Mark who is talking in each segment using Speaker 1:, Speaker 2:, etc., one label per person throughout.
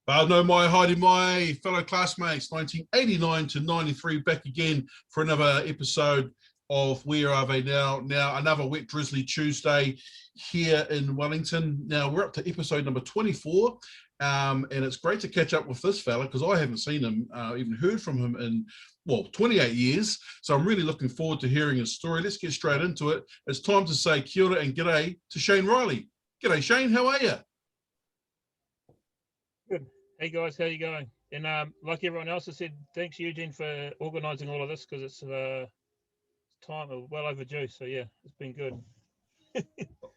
Speaker 1: No, my Heidi, my fellow classmates, 1989 to 93, back again for another episode of Where Are They Now? Now, another wet drizzly Tuesday here in Wellington. Now, we're up to episode number 24, and it's great to catch up with this fella because I haven't seen him, even heard from him in, 28 years. So I'm really looking forward to hearing his story. Let's get straight into it. It's time to say kia ora and g'day to Shane Reilly. G'day, Shane. How are you?
Speaker 2: Good. Hey guys, how you going? And like everyone else has said, thanks Eugene for organising all of this because it's time well overdue. So yeah, it's been good.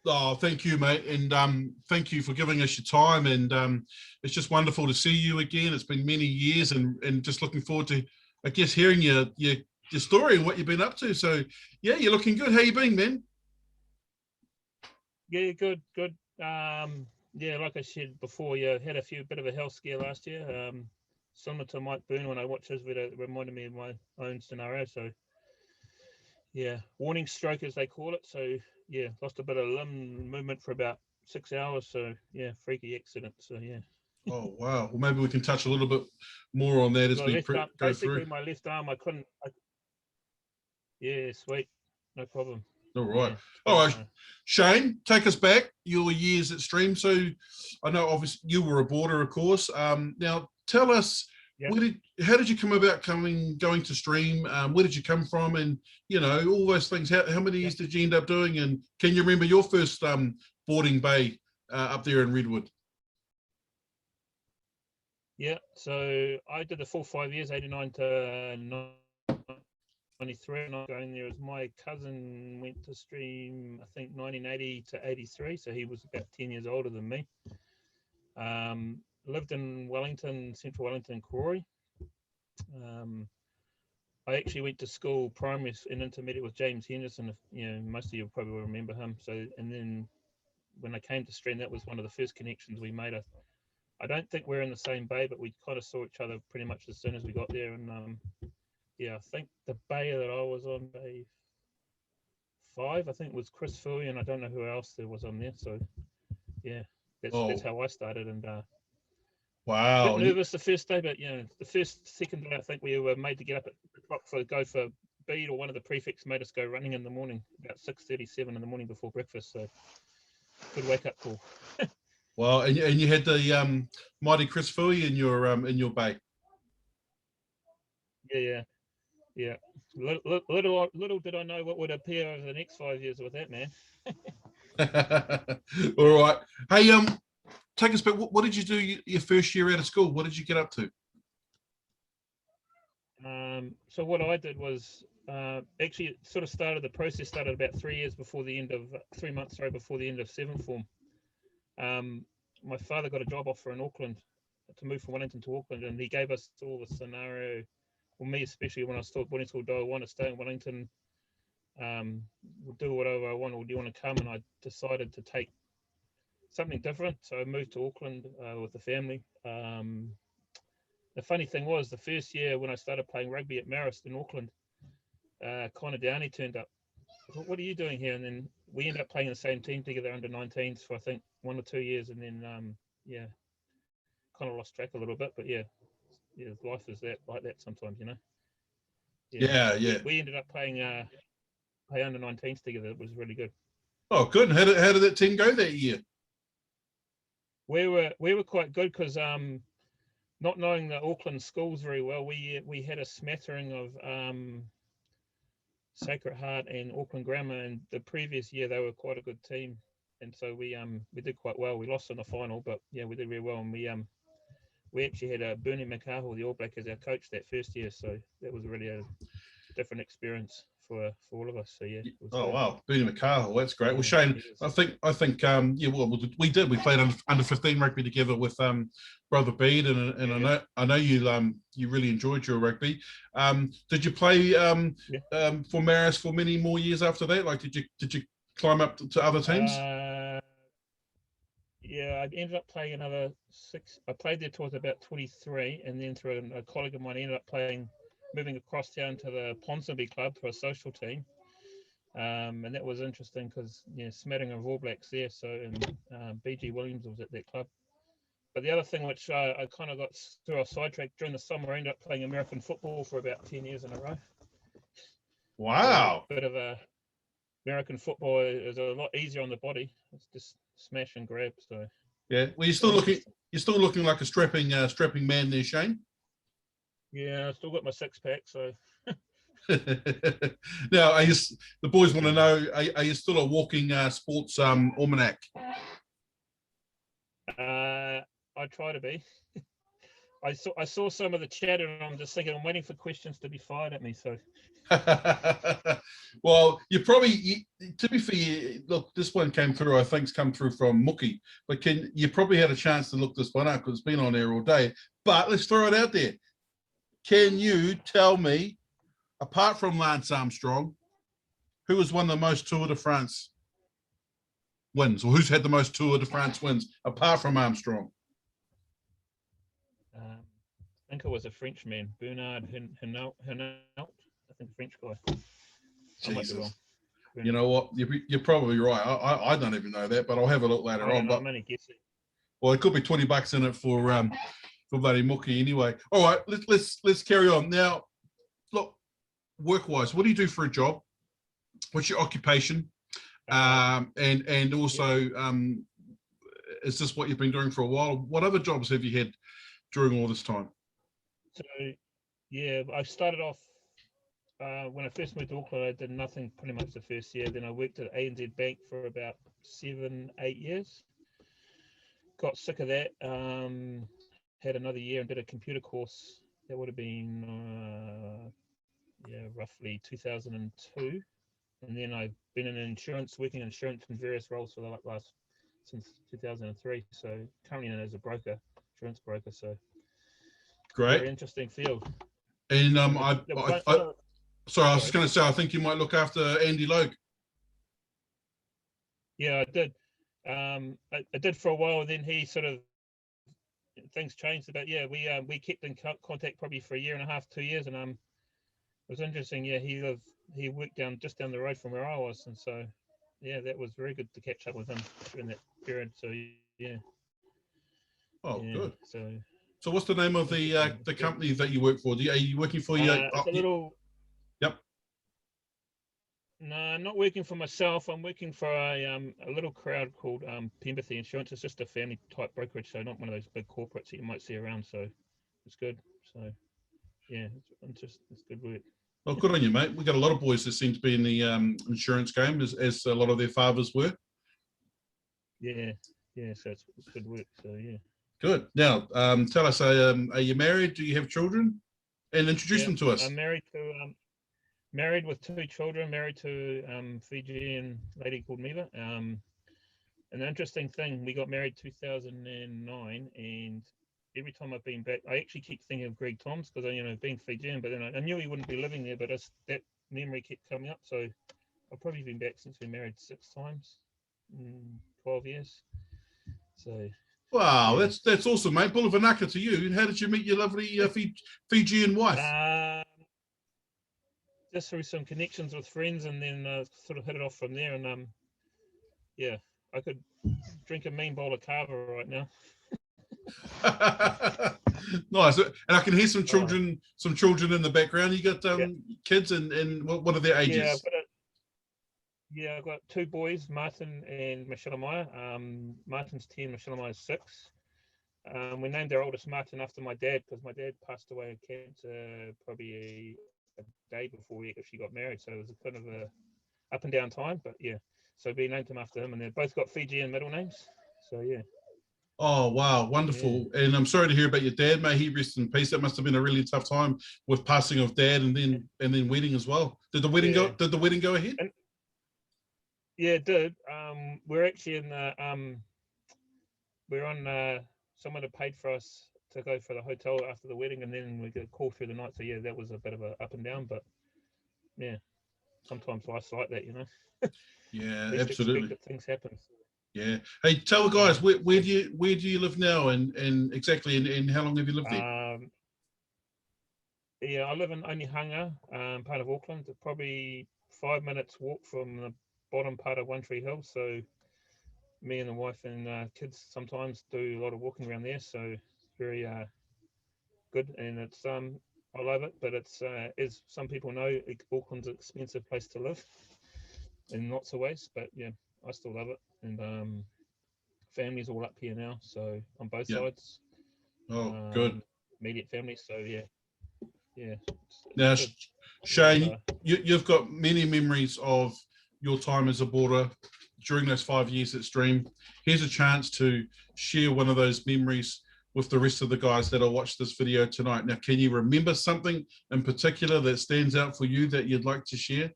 Speaker 1: Oh, thank you, mate, and thank you for giving us your time. And it's just wonderful to see you again. It's been many years, and just looking forward to, I guess, hearing your story and what you've been up to. So yeah, you're looking good. How you been, man?
Speaker 2: Yeah, good. Yeah, like I said before, yeah, had a bit of a health scare last year. Similar to Mike Boone when I watched his video, it reminded me of my own scenario. So yeah, warning stroke as they call it. So yeah, lost a bit of limb movement for about 6 hours. So yeah, freaky accident. So yeah.
Speaker 1: Oh wow. Well, maybe we can touch a little bit more on that as we go through.
Speaker 2: My left arm, I couldn't. Yeah, sweet, no problem.
Speaker 1: All right. Yeah, all right. Shane, take us back your years at Stream. So I know obviously you were a boarder, of course. Now tell us, yep, how did you come about going to Stream? Where did you come from? And all those things. How many years did you end up doing? And can you remember your first boarding bay up there in Redwood?
Speaker 2: Yeah, so I did the full 5 years, 89 to 93, and I'm going there as my cousin went to Stream, I think 1980 to 83, so he was about 10 years older than me. Lived in Wellington, central Wellington, Karori. I actually went to school, primary and intermediate with James Henderson. Most of you probably will remember him. So, and then when I came to Stream, that was one of the first connections we made. I don't think we're in the same bay, but we kind of saw each other pretty much as soon as we got there. And yeah, I think the bay that I was on, bay 5, I think was Chris Fui, and I don't know who else there was on there. So yeah, that's how I started. And
Speaker 1: wow,
Speaker 2: a bit nervous the first day, but the second day, I think we were made to get up at the clock go for bead, or one of the prefects made us go running in the morning about 6:37 in the morning before breakfast. So good wake up call.
Speaker 1: Well, and you had the mighty Chris Fui in your bay.
Speaker 2: Yeah. Little did I know what would appear over the next 5 years with that man.
Speaker 1: All right. Hey, take us back. What did you do your first year out of school? What did you get up to?
Speaker 2: So what I did was actually it sort of started. The process started about 3 months before the end of 7th form. My father got a job offer in Auckland to move from Wellington to Auckland, and he gave us all the scenario, well, me especially, when I was boarding school, do I want to stay in Wellington, do whatever I want, or do you want to come? And I decided to take something different, so I moved to Auckland with the family. The funny thing was, the first year when I started playing rugby at Marist in Auckland, Connor Downey turned up. I thought, what are you doing here? And then we ended up playing the same team together under 19s for I think 1 or 2 years, and then kind of lost track a little bit. But yeah, life is like that sometimes,
Speaker 1: Yeah.
Speaker 2: We ended up playing play under 19s together. It was really good.
Speaker 1: Oh, good. And how did that team go that year?
Speaker 2: We were quite good because not knowing the Auckland schools very well, we had a smattering of Sacred Heart and Auckland Grammar, and the previous year they were quite a good team, and so we did quite well. We lost in the final, but yeah, we did very well, and we actually had Bernie McCarthy, the All Black, as our coach that first year, so that was really a different experience for all of us. So yeah.
Speaker 1: Oh wow, Bernie McCarthy, that's great. Well, Shane, I think we did. We played under 15 rugby together with Brother Bede, and I know you really enjoyed your rugby. Did you play for Marist for many more years after that? Like, did you climb up to other teams?
Speaker 2: Yeah, I ended up playing another 6. I played there till I was about 23, and then through a colleague of mine, ended up moving across town to the Ponsonby Club for a social team. And that was interesting because smattering of All Blacks there. So, and BG Williams was at that club. But the other thing which I kind of got through a sidetrack during the summer, I ended up playing American football for about 10 years in a row.
Speaker 1: Wow.
Speaker 2: So a bit of a American football is a lot easier on the body. It's just smash and grab. So
Speaker 1: Yeah. Well, you're still looking like a strapping man there, Shane.
Speaker 2: yeah, I still got my six pack. So
Speaker 1: now, the boys want to know: are you still a walking sports almanac?
Speaker 2: I try to be. I saw some of the chat, and I'm just thinking I'm waiting for questions to be fired at me. So,
Speaker 1: well, to be fair, look, this one came through. I think's come through from Mookie, but you probably had a chance to look this one up because it's been on there all day. But let's throw it out there. Can you tell me, apart from Lance Armstrong, who has won the most Tour de France wins, or who's had the most Tour de France wins apart from Armstrong?
Speaker 2: I think it was a Frenchman, Bernard Hinault. I think French guy.
Speaker 1: Jesus. You know what? You're probably right. I don't even know that, but I'll have a look later on. But
Speaker 2: I'm only guessing.
Speaker 1: Well, it could be $20 in it for bloody Mookie anyway. All right, let's carry on now. Look, work-wise, what do you do for a job? What's your occupation? And also, is this what you've been doing for a while? What other jobs have you had during all this time?
Speaker 2: So, yeah, I started off when I first moved to Auckland. I did nothing pretty much the first year. Then I worked at ANZ Bank for about 7-8 years. Got sick of that. Had another year and did a computer course. That would have been roughly 2002. And then I've been working in insurance in various roles for the last since 2003. So currently known as a broker, insurance broker. So
Speaker 1: great,
Speaker 2: very interesting field.
Speaker 1: And sorry, I was just going to say, I think you might look after Andy Logue.
Speaker 2: Yeah, I did. I did for a while, and then he sort of things changed a bit. Yeah, we kept in contact probably for a year and a half, 2 years, and it was interesting. Yeah, he worked just down the road from where I was, and so yeah, that was very good to catch up with him during that period. So yeah.
Speaker 1: Oh,
Speaker 2: yeah,
Speaker 1: good.
Speaker 2: So
Speaker 1: what's the name of the company that you work for? Are you working for your?
Speaker 2: It's a little.
Speaker 1: Yep.
Speaker 2: No, I'm not working for myself. I'm working for a little crowd called Pembethy Insurance. It's just a family type brokerage, so not one of those big corporates that you might see around. So it's good. So yeah, it's good work.
Speaker 1: Well, good on you, mate. We got a lot of boys that seem to be in the insurance game, as a lot of their fathers were.
Speaker 2: Yeah. So it's good work. So yeah.
Speaker 1: Good. Now, tell us, are you married? Do you have children? And introduce them to us.
Speaker 2: I'm married with 2 children. Married to Fijian lady called Miva. And the interesting thing, we got married 2009, and every time I've been back, I actually keep thinking of Greg Toms because being Fijian, but then I knew he wouldn't be living there, but that memory kept coming up. So I've probably been back since we married 6 times in 12 years. So
Speaker 1: wow, yeah. That's awesome, mate. Bula vanaka to you. How did you meet your lovely Fijian wife?
Speaker 2: Just through some connections with friends, and then sort of hit it off from there. And yeah, I could drink a mean bowl of kava right now.
Speaker 1: Nice. And I can hear some children in the background. You got kids, and what are their ages?
Speaker 2: I've got 2 boys, Martin and Michelle Amaya. Martin's 10, Michelle Amaya's 6. We named our oldest Martin after my dad because my dad passed away of cancer probably a day before we actually got married. So it was a kind of a up and down time, but yeah. So we named him after him, and they've both got Fijian middle names. So yeah.
Speaker 1: Oh wow, wonderful! Yeah. And I'm sorry to hear about your dad. May he rest in peace. That must have been a really tough time with passing of dad, and then wedding as well. Did the wedding go? Did the wedding go ahead?
Speaker 2: Yeah, it did. We're actually in the we're on someone had paid for us to go for the hotel after the wedding, and then we got a call through the night. So yeah, that was a bit of a up and down, but yeah, sometimes life's like that,
Speaker 1: Yeah, absolutely.
Speaker 2: Things happen.
Speaker 1: Yeah. Hey, tell the guys where do you live now, and exactly, and how long have you lived there?
Speaker 2: Yeah, I live in Onehunga, part of Auckland. Probably 5 minutes walk from the bottom part of One Tree Hill. So me and the wife and kids sometimes do a lot of walking around there, so very good. And it's I love it, but it's as some people know, Auckland's an expensive place to live in lots of ways. But yeah, I still love it, and family's all up here now, so on both
Speaker 1: Yeah.
Speaker 2: sides,
Speaker 1: Oh, good.
Speaker 2: immediate family. So yeah,
Speaker 1: Now,
Speaker 2: it's good.
Speaker 1: Shane, you've got many memories of your time as a boarder during those 5 years at Stream. Here's a chance to share one of those memories with the rest of the guys that'll watch this video tonight. Now, can you remember something in particular that stands out for you that you'd like to share?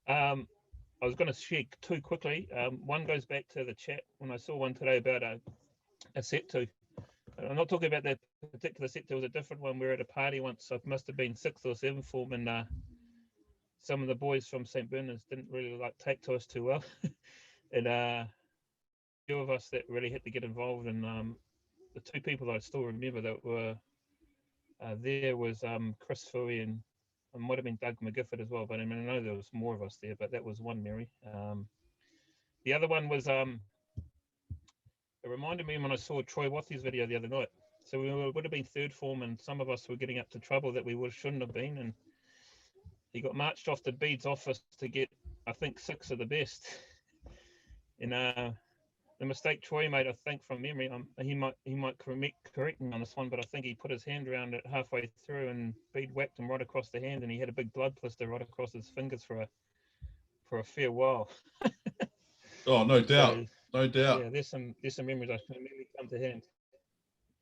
Speaker 2: I was going to share two quickly. One goes back to the chat when I saw one today about a set two. I'm not talking about that particular set. There was a different one. We were at a party once. So it must have been 6th or 7th form, and some of the boys from St. Bernard's didn't really take to us too well, and a few of us that really had to get involved. And the two people that I still remember that were there was Chris Fooey and it might have been Doug McGifford as well. But I mean, I know there was more of us there, but that was one Mary. The other one was it reminded me when I saw Troy Wathy's video the other night. So we would have been 3rd form, and some of us were getting up to trouble that we shouldn't have been. And he got marched off to Bede's office to get, I think, 6 of the best. And the mistake Troy made, I think, from memory, he might correct me on this one, but I think he put his hand around it halfway through, and Bede whacked him right across the hand, and he had a big blood blister right across his fingers for a fair while.
Speaker 1: Oh, no doubt.
Speaker 2: So,
Speaker 1: No doubt.
Speaker 2: yeah, there's some memories I can maybe come to hand.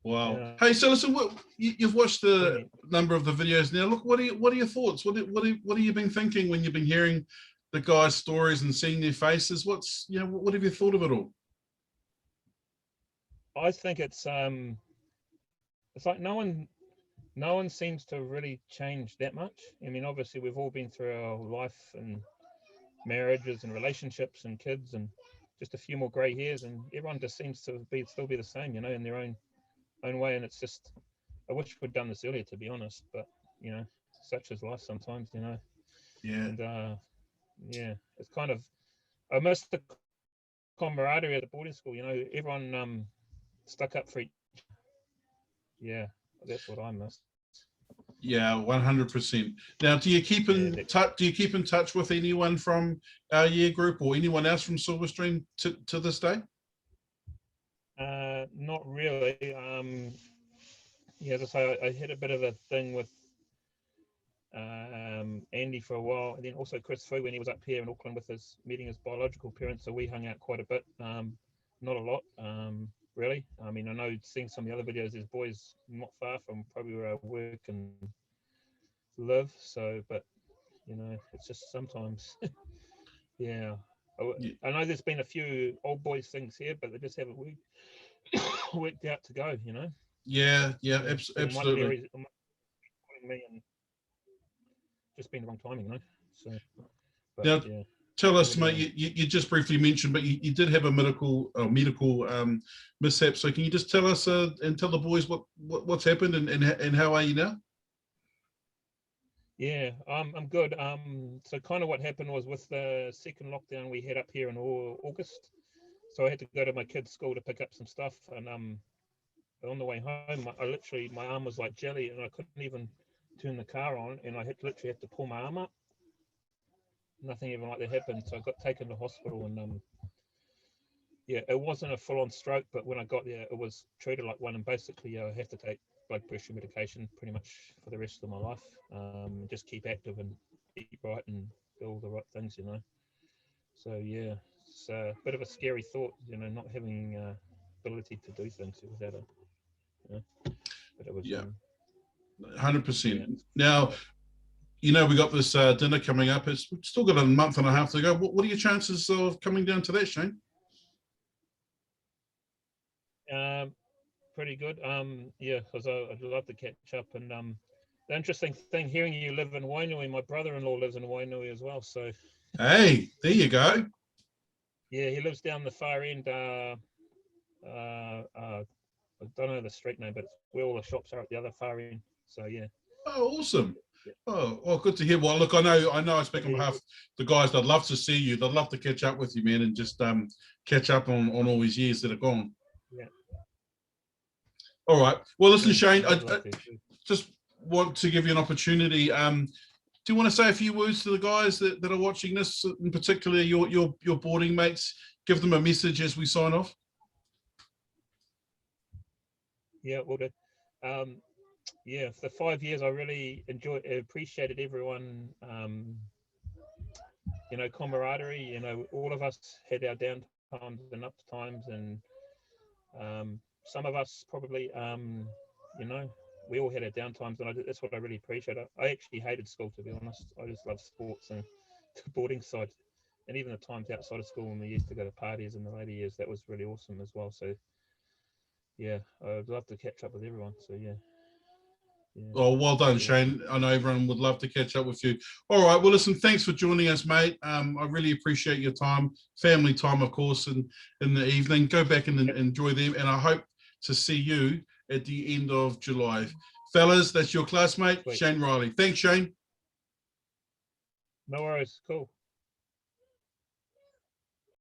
Speaker 1: Wow. Hey, so listen, you've watched a number of the videos now. Look, what are your thoughts? What have you been thinking when you've been hearing the guys' stories and seeing their faces? What have you thought of it all?
Speaker 2: I think it's like no one seems to really change that much. I mean, obviously we've all been through our life and marriages and relationships and kids and just a few more grey hairs, and everyone just seems to still be the same, in their own way. And it's just, I wish we'd done this earlier, to be honest, but such is life sometimes,
Speaker 1: Yeah.
Speaker 2: And yeah, it's kind of, I miss the camaraderie at the boarding school. Everyone stuck up for each. Yeah, that's what I miss.
Speaker 1: Yeah, 100%. Now, do you keep in touch? Do you keep in touch with anyone from our year group or anyone else from Silverstream to this day?
Speaker 2: Not really. Yeah, as I say, I had a bit of a thing with Andy for a while, and then also Chris Foo when he was up here in Auckland meeting his biological parents. So we hung out quite a bit. Not a lot, really. I mean, I know seeing some of the other videos, there's boys not far from probably where I work and live. So, but it's just sometimes, yeah. I know there's been a few old boys things here, but they just haven't worked out to go.
Speaker 1: Yeah, absolutely.
Speaker 2: Me and just been the wrong timing, So. But,
Speaker 1: now,
Speaker 2: yeah.
Speaker 1: Tell us, mate. You just briefly mentioned, but you did have a medical mishap. So can you just tell us and tell the boys what's happened and how are you now?
Speaker 2: Yeah, I'm good. So kind of what happened was with the second lockdown we had up here in August. So I had to go to my kids' school to pick up some stuff, and on the way home, my arm was like jelly, and I couldn't even turn the car on, and I literally had to pull my arm up. Nothing even like that happened, so I got taken to hospital, and yeah, it wasn't a full-on stroke, but when I got there, it was treated like one, and basically I have to take blood pressure medication pretty much for the rest of my life. Just keep active and eat right and do all the right things, So yeah, it's a bit of a scary thought, not having ability to do things without it. But it was
Speaker 1: 100%. Now, we got this dinner coming up. It's still got a month and a half to go. What are your chances of coming down to that, Shane?
Speaker 2: Pretty good. Yeah, because I'd love to catch up. And the interesting thing, hearing you live in Wainui, my brother-in-law lives in Wainui as well. So.
Speaker 1: Hey, there you go.
Speaker 2: Yeah, he lives down the far end. I don't know the street name, but it's where all the shops are at the other far end. So yeah.
Speaker 1: Oh, awesome. Oh, well, good to hear. Well, look, I know. I speak on behalf of the guys. They'd love to see you. They'd love to catch up with you, man, and just catch up on all these years that are gone.
Speaker 2: Yeah.
Speaker 1: All right. Well, listen, Shane,
Speaker 2: I'd
Speaker 1: I
Speaker 2: love to.
Speaker 1: just want to give you an opportunity. Do you want to say a few words to the guys that are watching this, in particular your boarding mates? Give them a message as we sign off.
Speaker 2: Yeah, well done. Yeah, for the 5 years, I really appreciated everyone. You know, camaraderie. You know, all of us had our down times and up times, and some of us probably, you know, we all had our down times, and that's what I really appreciate. I actually hated school, to be honest. I just love sports and the boarding side, and even the times outside of school when we used to go to parties in the later years. That was really awesome as well. So, yeah, I'd love to catch up with everyone. So, yeah.
Speaker 1: Oh, well done, Shane. I know everyone would love to catch up with you. All right. Well, listen, thanks for joining us, mate. I really appreciate your time, family time, of course, and in the evening. Go back and enjoy them. And I hope to see you at the end of July. Fellas, that's your classmate,
Speaker 2: Sweet.
Speaker 1: Shane Reilly. Thanks, Shane.
Speaker 2: No worries. Cool.